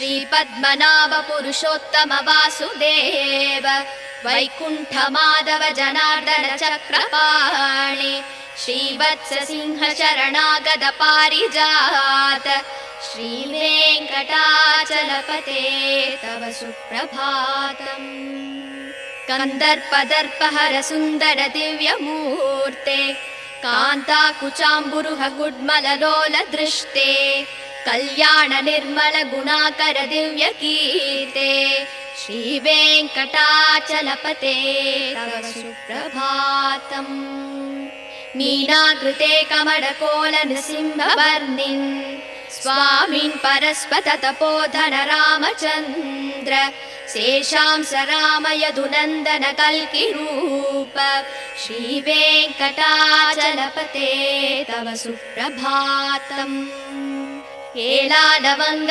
श्रीपद्मनाभ पुरुषोत्तम वासुदेव वैकुण्ठ माधव जनार्दन चक्रपाणि श्रीवत्स सिंह शरणागत पारिजात श्रीवेङ्कटाचलपते तव सुप्रभातम्। कन्दर्पदर्पहर सुन्दर दिव्यमूर्ते कान्ताकुचाम्बुरुह गुड्मललोल दृष्टे कल्याण निर्मल गुणाकर दिव्य कीर्ते श्रीवेङ्कटाचलपते तव सुप्रभातम्। मीनाकृते कमलकोल नृसिंहवर्णिन् स्वामिन् परस्पत तपोधन रामचन्द्र शेषांस राम यदुनन्दन कल्किरूप श्रीवेङ्कटाचलपते तव सुप्रभातम्। केलालवङ्ग